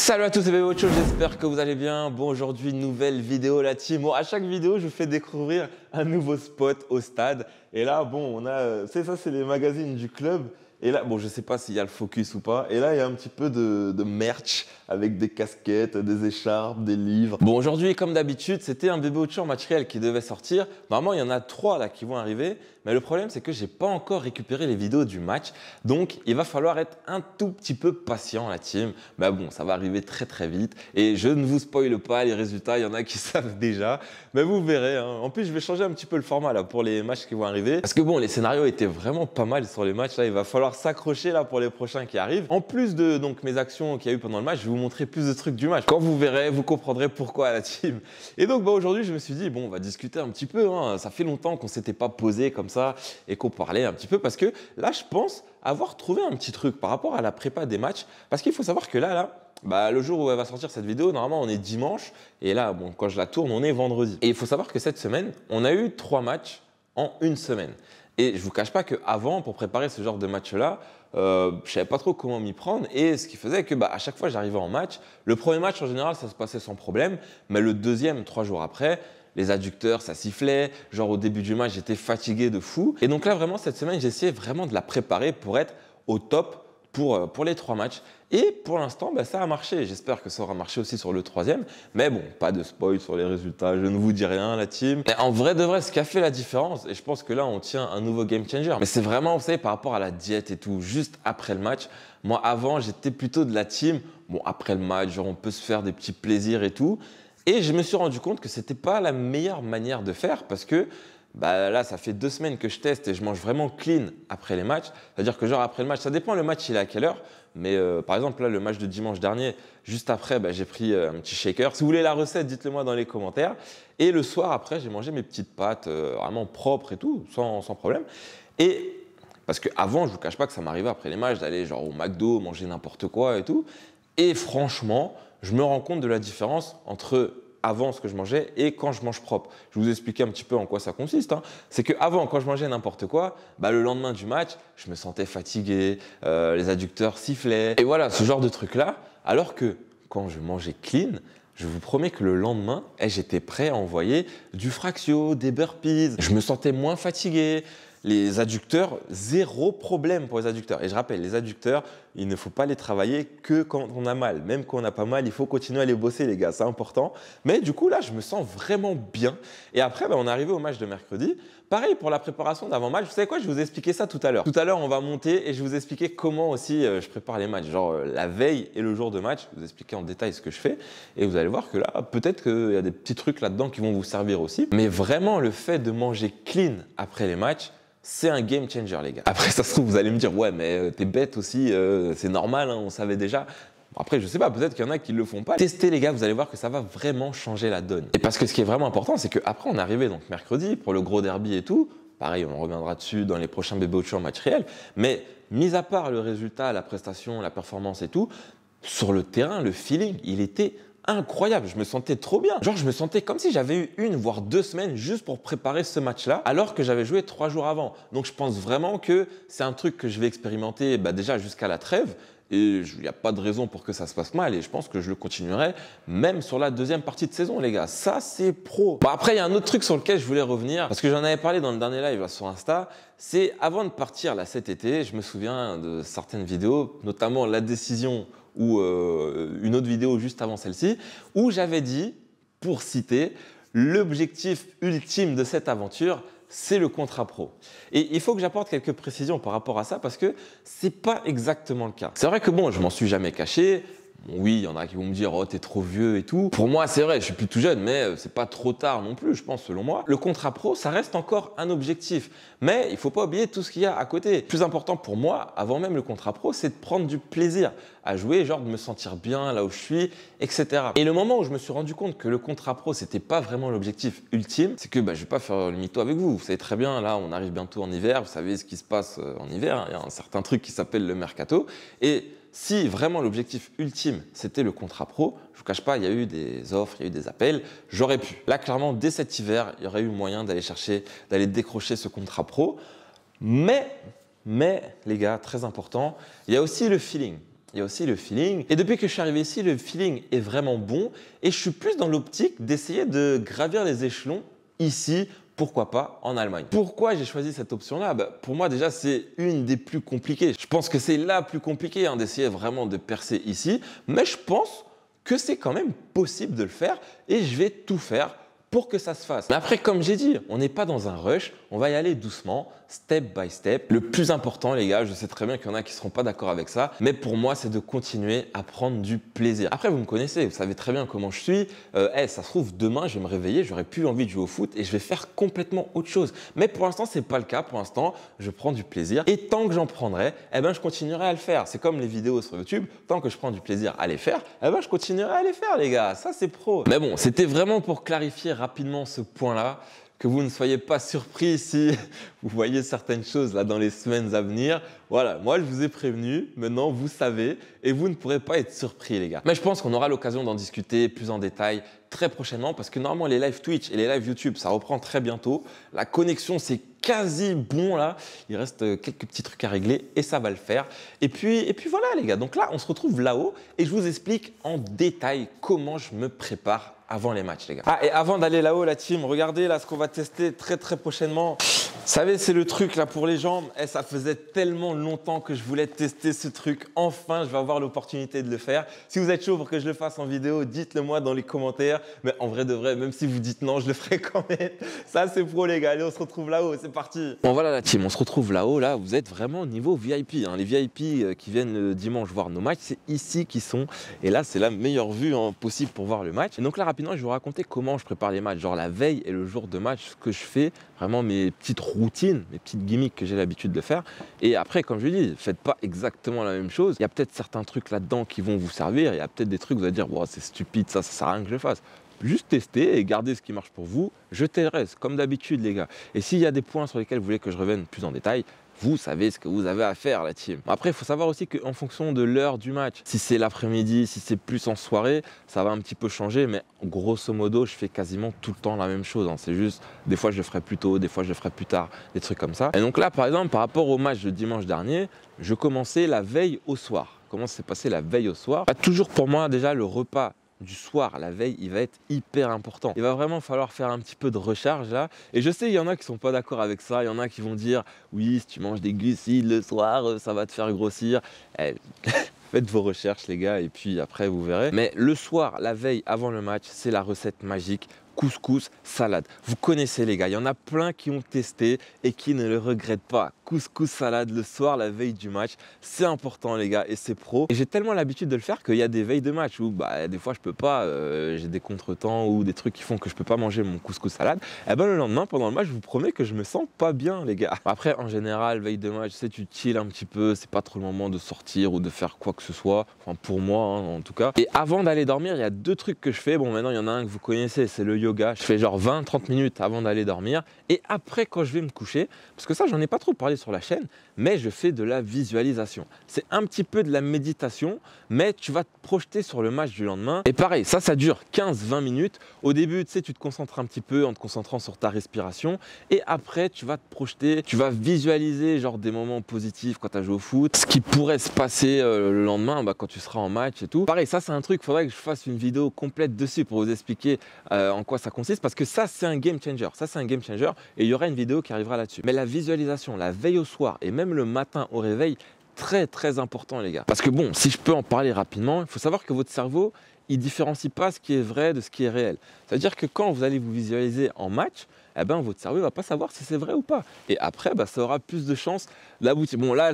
Salut à tous, c'est Bebocho, j'espère que vous allez bien. Bon, aujourd'hui, nouvelle vidéo la team. Bon, à chaque vidéo, je vous fais découvrir un nouveau spot au stade. Et là, bon, on a, c'est ça, c'est les magazines du club. Et là, bon, je sais pas s'il y a le focus ou pas. Et là, il y a un petit peu de merch avec des casquettes, des écharpes, des livres. Bon, aujourd'hui, comme d'habitude, c'était un Bebocho en match réel qui devait sortir. Normalement, il y en a 3 là qui vont arriver. Mais le problème, c'est que j'ai pas encore récupéré les vidéos du match. Donc, il va falloir être un tout petit peu patient, la team. Mais bon, ça va arriver très très vite. Et je ne vous spoile pas les résultats. Il y en a qui savent déjà. Mais vous verrez. Hein. En plus, je vais changer un petit peu le format là pour les matchs qui vont arriver. Parce que bon, les scénarios étaient vraiment pas mal sur les matchs. Là, il va falloir s'accrocher là pour les prochains qui arrivent. En plus de donc mes actions qu'il y a eu pendant le match, je vais vous montrer plus de trucs du match. Quand vous verrez, vous comprendrez pourquoi la team. Et donc, aujourd'hui, je me suis dit, bon, on va discuter un petit peu. Hein. Ça fait longtemps qu'on s'était pas posé comme ça et qu'on parlait un petit peu parce que là, je pense avoir trouvé un petit truc par rapport à la prépa des matchs. Parce qu'il faut savoir que là, le jour où elle va sortir cette vidéo, normalement, on est dimanche. Et là, bon, quand je la tourne, on est vendredi. Et il faut savoir que cette semaine, on a eu 3 matchs en une semaine. Et je ne vous cache pas qu'avant, pour préparer ce genre de match-là, je ne savais pas trop comment m'y prendre. Et ce qui faisait que à chaque fois, j'arrivais en match. Le premier match, en général, ça se passait sans problème. Mais le deuxième, 3 jours après, les adducteurs, ça sifflait. Genre au début du match, j'étais fatigué de fou. Et donc là, vraiment, cette semaine, j'ai essayé vraiment de la préparer pour être au top pour les 3 matchs. Et pour l'instant, ça a marché. J'espère que ça aura marché aussi sur le 3e. Mais bon, pas de spoil sur les résultats. Je ne vous dis rien, la team. Mais en vrai de vrai, ce qui a fait la différence, et je pense que là, on tient un nouveau game changer. Mais c'est vraiment, vous savez, par rapport à la diète et tout, juste après le match. Moi, avant, j'étais plutôt de la team. Bon, après le match, genre, on peut se faire des petits plaisirs et tout. Et je me suis rendu compte que c'était pas la meilleure manière de faire parce que là, ça fait 2 semaines que je teste et je mange vraiment clean après les matchs. C'est-à-dire que genre après le match, ça dépend le match il est à quelle heure. Mais par exemple, là, le match de dimanche dernier, juste après, j'ai pris un petit shaker. Si vous voulez la recette, dites-le moi dans les commentaires. Et le soir après, j'ai mangé mes petites pâtes vraiment propres et tout, sans problème. Et parce qu'avant, je ne vous cache pas que ça m'arrivait après les matchs d'aller genre au McDo, manger n'importe quoi et tout. Et franchement, je me rends compte de la différence entre avant ce que je mangeais et quand je mange propre. Je vais vous expliquer un petit peu en quoi ça consiste. Hein. C'est qu'avant, quand je mangeais n'importe quoi, le lendemain du match, je me sentais fatigué, les adducteurs sifflaient. Et voilà, ce genre de truc-là. Alors que quand je mangeais clean, je vous promets que le lendemain, j'étais prêt à envoyer du fractio, des burpees. Je me sentais moins fatigué. Les adducteurs, 0 problème pour les adducteurs. Et je rappelle, les adducteurs, il ne faut pas les travailler que quand on a mal. Même quand on n'a pas mal, il faut continuer à les bosser, les gars, c'est important. Mais du coup, là, je me sens vraiment bien. Et après, on est arrivé au match de mercredi. Pareil pour la préparation d'avant-match. Vous savez quoi, je vais vous expliquer ça tout à l'heure. Tout à l'heure, on va monter et je vais vous expliquer comment aussi je prépare les matchs. Genre la veille et le jour de match, je vais vous expliquer en détail ce que je fais. Et vous allez voir que là, peut-être qu'il y a des petits trucs là-dedans qui vont vous servir aussi. Mais vraiment, le fait de manger clean après les matchs, c'est un game changer, les gars. Après, ça se trouve, vous allez me dire, ouais, mais t'es bête aussi, c'est normal, hein, on savait déjà. Après, je sais pas, peut-être qu'il y en a qui le font pas. Testez, les gars, vous allez voir que ça va vraiment changer la donne. Et parce que ce qui est vraiment important, c'est qu'après, on est arrivé donc mercredi pour le gros derby et tout. Pareil, on reviendra dessus dans les prochains Bebocho en match réel. Mais mis à part le résultat, la prestation, la performance et tout, sur le terrain, le feeling, il était incroyable, je me sentais trop bien. Genre, je me sentais comme si j'avais eu 1 voire 2 semaines juste pour préparer ce match-là, alors que j'avais joué 3 jours avant. Donc, je pense vraiment que c'est un truc que je vais expérimenter déjà jusqu'à la trêve. Et il n'y a pas de raison pour que ça se passe mal. Et je pense que je le continuerai même sur la 2e partie de saison, les gars. Ça, c'est pro. Après, il y a un autre truc sur lequel je voulais revenir, parce que j'en avais parlé dans le dernier live sur Insta. C'est avant de partir là cet été, je me souviens de certaines vidéos, notamment la décision ou une autre vidéo juste avant celle-ci, où j'avais dit, pour citer, l'objectif ultime de cette aventure, c'est le contrat pro. Et il faut que j'apporte quelques précisions par rapport à ça parce que c'est pas exactement le cas. C'est vrai que bon, je m'en suis jamais caché. Bon, oui, il y en a qui vont me dire « Oh, t'es trop vieux et tout ». Pour moi, c'est vrai, je suis plus tout jeune, mais c'est pas trop tard non plus, je pense, selon moi. Le contrat pro, ça reste encore un objectif. Mais il faut pas oublier tout ce qu'il y a à côté. Le plus important pour moi, avant même le contrat pro, c'est de prendre du plaisir à jouer, genre de me sentir bien là où je suis, etc. Et le moment où je me suis rendu compte que le contrat pro, c'était pas vraiment l'objectif ultime, c'est que je vais pas faire le mytho avec vous. Vous savez très bien, là, on arrive bientôt en hiver, vous savez ce qui se passe en hiver. Il y a un certain truc qui s'appelle le mercato. Et si vraiment l'objectif ultime, c'était le contrat pro, je ne vous cache pas, il y a eu des offres, il y a eu des appels, j'aurais pu. Là, clairement, dès cet hiver, il y aurait eu moyen d'aller chercher, d'aller décrocher ce contrat pro. Mais, les gars, très important, il y a aussi le feeling. il y a aussi le feeling. Et depuis que je suis arrivé ici, le feeling est vraiment bon et je suis plus dans l'optique d'essayer de gravir les échelons ici, pourquoi pas en Allemagne. Pourquoi j'ai choisi cette option-là? Pour moi, déjà, c'est une des plus compliquées. Je pense que c'est la plus compliquée d'essayer vraiment de percer ici, mais je pense que c'est quand même possible de le faire et je vais tout faire pour que ça se fasse. Mais après, comme j'ai dit, on n'est pas dans un rush, on va y aller doucement, step by step. Le plus important, les gars, je sais très bien qu'il y en a qui ne seront pas d'accord avec ça, mais pour moi, c'est de continuer à prendre du plaisir. Après, vous me connaissez, vous savez très bien comment je suis. Ça se trouve, demain, je vais me réveiller, j'aurai plus envie de jouer au foot et je vais faire complètement autre chose. Mais pour l'instant, ce n'est pas le cas. Pour l'instant, je prends du plaisir et tant que j'en prendrai, je continuerai à le faire. C'est comme les vidéos sur YouTube, tant que je prends du plaisir à les faire, je continuerai à les faire, les gars. Ça, c'est pro. Mais bon, c'était vraiment pour clarifier rapidement ce point-là, que vous ne soyez pas surpris si vous voyez certaines choses là dans les semaines à venir. Voilà, moi je vous ai prévenu, maintenant vous savez et vous ne pourrez pas être surpris les gars. Mais je pense qu'on aura l'occasion d'en discuter plus en détail très prochainement parce que normalement les lives Twitch et les lives YouTube ça reprend très bientôt. La connexion c'est quasi bon là, il reste quelques petits trucs à régler et ça va le faire. Et puis voilà les gars, donc là on se retrouve là-haut et je vous explique en détail comment je me prépare avant les matchs les gars. Ah et avant d'aller là-haut la team, regardez là ce qu'on va tester très prochainement. Vous savez, c'est le truc là pour les jambes. Ça faisait tellement longtemps que je voulais tester ce truc. Enfin, je vais avoir l'opportunité de le faire. Si vous êtes chaud pour que je le fasse en vidéo, dites-le moi dans les commentaires. Mais en vrai de vrai, même si vous dites non, je le ferai quand même. Ça, c'est pro les gars. Allez, on se retrouve là-haut. C'est parti. Bon, voilà la team. On se retrouve là-haut. Là, vous êtes vraiment au niveau VIP. Les VIP qui viennent le dimanche voir nos matchs, c'est ici qu'ils sont. Et là, c'est la meilleure vue possible pour voir le match. Et donc là, rapidement, je vais vous raconter comment je prépare les matchs. Genre la veille et le jour de match, ce que je fais. Vraiment mes petites routines, mes petites gimmicks que j'ai l'habitude de faire. Et après, comme je dis, faites pas exactement la même chose. Il y a peut-être certains trucs là-dedans qui vont vous servir. Il y a peut-être des trucs où vous allez dire, wow, c'est stupide, ça sert à rien que je le fasse. Juste tester et garder ce qui marche pour vous. Jetez le reste, comme d'habitude, les gars. Et s'il y a des points sur lesquels vous voulez que je revienne plus en détail, vous savez ce que vous avez à faire, la team. Après, il faut savoir aussi qu'en fonction de l'heure du match, si c'est l'après-midi, si c'est plus en soirée, ça va un petit peu changer. Mais grosso modo, je fais quasiment tout le temps la même chose. C'est juste, des fois, je le ferai plus tôt, des fois, je le ferai plus tard, des trucs comme ça. Et donc là, par exemple, par rapport au match de dimanche dernier, je commençais la veille au soir. Comment s'est passé la veille au soir? Toujours pour moi, déjà, le repas du soir, la veille, il va être hyper important. Il va vraiment falloir faire un petit peu de recharge là. Et je sais, il y en a qui sont pas d'accord avec ça. Il y en a qui vont dire, oui, si tu manges des glucides le soir, ça va te faire grossir. Faites vos recherches les gars et puis après vous verrez. Mais le soir, la veille, avant le match, c'est la recette magique. Couscous, salade. Vous connaissez les gars, il y en a plein qui ont testé et qui ne le regrettent pas. Couscous, salade le soir, la veille du match, c'est important les gars et c'est pro. Et j'ai tellement l'habitude de le faire qu'il y a des veilles de match où des fois je peux pas, j'ai des contretemps ou des trucs qui font que je peux pas manger mon couscous salade. Et le lendemain pendant le match, je vous promets que je me sens pas bien les gars. Après en général, veille de match, tu chill un petit peu, c'est pas trop le moment de sortir ou de faire quoi que ce soit. Enfin pour moi en tout cas. Et avant d'aller dormir, il y a deux trucs que je fais. Bon maintenant il y en a un que vous connaissez, c'est le yoga. Je fais genre 20-30 minutes avant d'aller dormir et après quand je vais me coucher, parce que ça j'en ai pas trop parlé sur la chaîne, mais je fais de la visualisation. C'est un petit peu de la méditation, mais tu vas te projeter sur le match du lendemain. Et pareil, ça dure 15-20 minutes. Au début, tu te concentres un petit peu en te concentrant sur ta respiration et après tu vas te projeter, tu vas visualiser genre des moments positifs quand tu as joué au foot, ce qui pourrait se passer le lendemain quand tu seras en match et tout. Pareil, ça c'est un truc, il faudrait que je fasse une vidéo complète dessus pour vous expliquer en quoi ça consiste parce que ça c'est un game changer. Ça c'est un game changer et il y aura une vidéo qui arrivera là-dessus. Mais la visualisation, la veille au soir et même le matin au réveil, très important les gars. Parce que bon, si je peux en parler rapidement, il faut savoir que votre cerveau, il différencie pas ce qui est vrai de ce qui est réel. C'est-à-dire que quand vous allez vous visualiser en match, votre cerveau ne va pas savoir si c'est vrai ou pas. Et après, ça aura plus de chances d'aboutir. Bon là,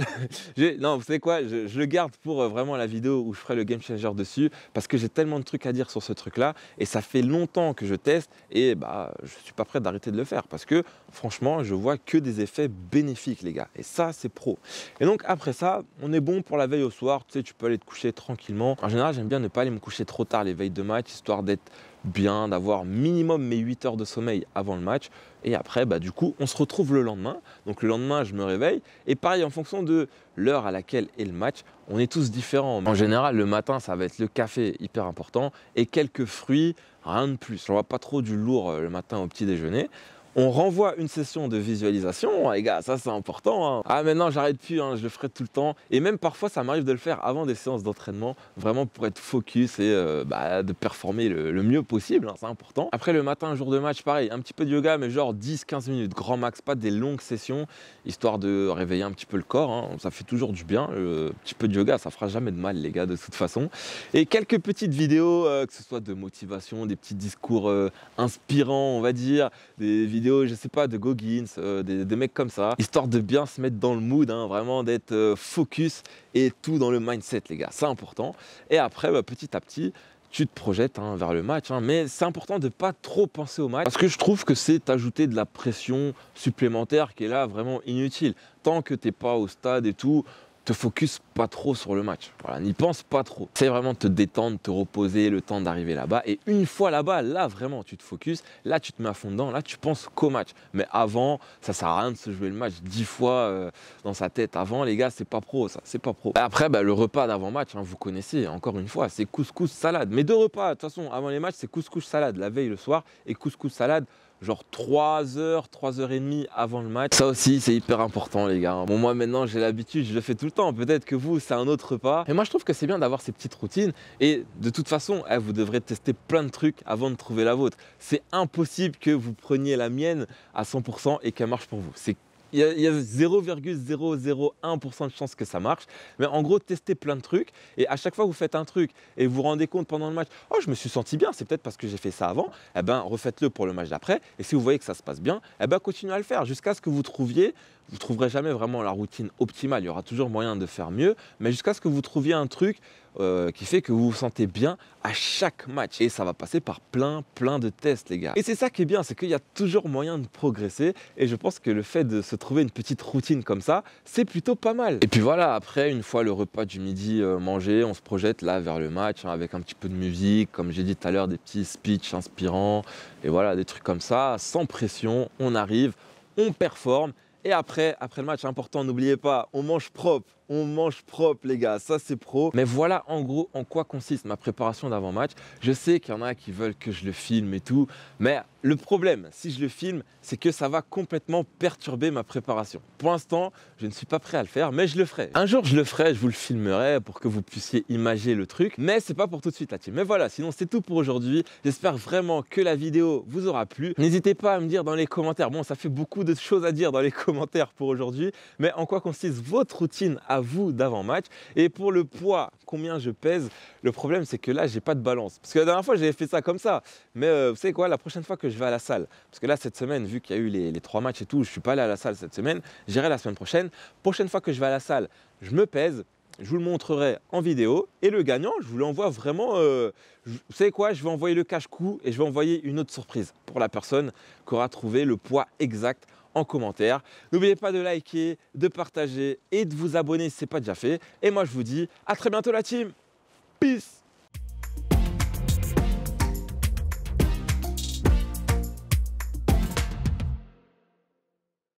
non, vous savez quoi, je le garde pour vraiment la vidéo où je ferai le game changer dessus parce que j'ai tellement de trucs à dire sur ce truc-là et ça fait longtemps que je teste et je suis pas prêt d'arrêter de le faire parce que franchement, je vois que des effets bénéfiques les gars. Et ça, c'est pro. Et donc après ça, on est bon pour la veille au soir. Tu sais, tu peux aller te coucher tranquillement. En général, j'aime bien ne pas aller me coucher trop tard les veilles de match histoire d'être bien, d'avoir minimum mes 8 heures de sommeil avant le match et après du coup on se retrouve le lendemain. Donc le lendemain je me réveille et pareil en fonction de l'heure à laquelle est le match, on est tous différents. En général le matin ça va être le café hyper important et quelques fruits, rien de plus. On va pas trop du lourd le matin au petit déjeuner. On renvoie une session de visualisation, les gars, ça c'est important. Hein. Ah maintenant j'arrête plus, hein, je le ferai tout le temps. Et même parfois ça m'arrive de le faire avant des séances d'entraînement, vraiment pour être focus et de performer le mieux possible, hein, c'est important. Après le matin, jour de match, pareil, un petit peu de yoga, mais genre 10-15 minutes, grand max, pas des longues sessions, histoire de réveiller un petit peu le corps, hein. Ça fait toujours du bien, un petit peu de yoga, ça fera jamais de mal les gars de toute façon. Et quelques petites vidéos, que ce soit de motivation, des petits discours inspirants on va dire, des vidéos je sais pas, de Goggins, des mecs comme ça, histoire de bien se mettre dans le mood, hein, vraiment d'être focus et tout dans le mindset les gars, c'est important. Et après petit à petit, tu te projettes hein, vers le match, hein, mais c'est important de ne pas trop penser au match parce que je trouve que c'est ajouter de la pression supplémentaire qui est là vraiment inutile. Tant que tu n'es pas au stade et tout, te focus pas trop sur le match. Voilà, n'y pense pas trop. C'est vraiment de te détendre, te reposer, le temps d'arriver là-bas. Et une fois là-bas, là vraiment, tu te focus, là tu te mets à fond dedans, là tu penses qu'au match. Mais avant, ça sert à rien de se jouer le match 10 fois dans sa tête. Avant, les gars, c'est pas pro, ça, c'est pas pro. Et après, le repas d'avant-match, hein, vous connaissez, encore une fois, c'est couscous salade. Mais deux repas, de toute façon, avant les matchs, c'est couscous salade la veille le soir et couscous salade genre 3 heures, 3 heures et demie avant le match. Ça aussi, c'est hyper important, les gars. Bon, moi, maintenant, j'ai l'habitude, je le fais tout le temps. Peut-être que vous, c'est un autre repas. Et moi, je trouve que c'est bien d'avoir ces petites routines. Et de toute façon, vous devrez tester plein de trucs avant de trouver la vôtre. C'est impossible que vous preniez la mienne à 100% et qu'elle marche pour vous. Il y a 0,001% de chance que ça marche. Mais en gros, testez plein de trucs. Et à chaque fois que vous faites un truc et vous vous rendez compte pendant le match, oh, je me suis senti bien, c'est peut-être parce que j'ai fait ça avant. Eh ben, refaites-le pour le match d'après. Et si vous voyez que ça se passe bien, eh ben, continuez à le faire jusqu'à ce que vous trouviez. Vous ne trouverez jamais vraiment la routine optimale. Il y aura toujours moyen de faire mieux. Mais jusqu'à ce que vous trouviez un truc qui fait que vous vous sentez bien à chaque match. Et ça va passer par plein de tests, les gars. Et c'est ça qui est bien, c'est qu'il y a toujours moyen de progresser. Et je pense que le fait de se trouver une petite routine comme ça, c'est plutôt pas mal. Et puis voilà, après, une fois le repas du midi mangé, on se projette là vers le match, hein, avec un petit peu de musique, comme j'ai dit tout à l'heure, des petits speeches inspirants. Et voilà, des trucs comme ça, sans pression, on arrive, on performe. Et après le match, important, n'oubliez pas, on mange propre. On mange propre, les gars, ça c'est pro. Mais voilà en gros en quoi consiste ma préparation d'avant-match. Je sais qu'il y en a qui veulent que je le filme et tout, mais le problème, si je le filme, c'est que ça va complètement perturber ma préparation. Pour l'instant, je ne suis pas prêt à le faire, mais je le ferai. Un jour, je le ferai, je vous le filmerai pour que vous puissiez imager le truc, mais c'est pas pour tout de suite la team. Mais voilà, sinon c'est tout pour aujourd'hui. J'espère vraiment que la vidéo vous aura plu. N'hésitez pas à me dire dans les commentaires, bon, ça fait beaucoup de choses à dire dans les commentaires pour aujourd'hui, mais en quoi consiste votre routine à vous d'avant-match. Et pour le poids, combien je pèse, le problème c'est que là j'ai pas de balance, parce que la dernière fois j'avais fait ça comme ça, mais vous savez quoi, la prochaine fois que je vais à la salle, parce que là cette semaine, vu qu'il y a eu les 3 matchs et tout, je suis pas allé à la salle cette semaine, j'irai la semaine prochaine. Prochaine fois que je vais à la salle, je me pèse, je vous le montrerai en vidéo, et le gagnant, je vous l'envoie vraiment, vous savez quoi, je vais envoyer le cache-cou et je vais envoyer une autre surprise pour la personne qui aura trouvé le poids exact en commentaire. N'oubliez pas de liker, de partager et de vous abonner si ce n'est pas déjà fait. Et moi, je vous dis à très bientôt la team. Peace!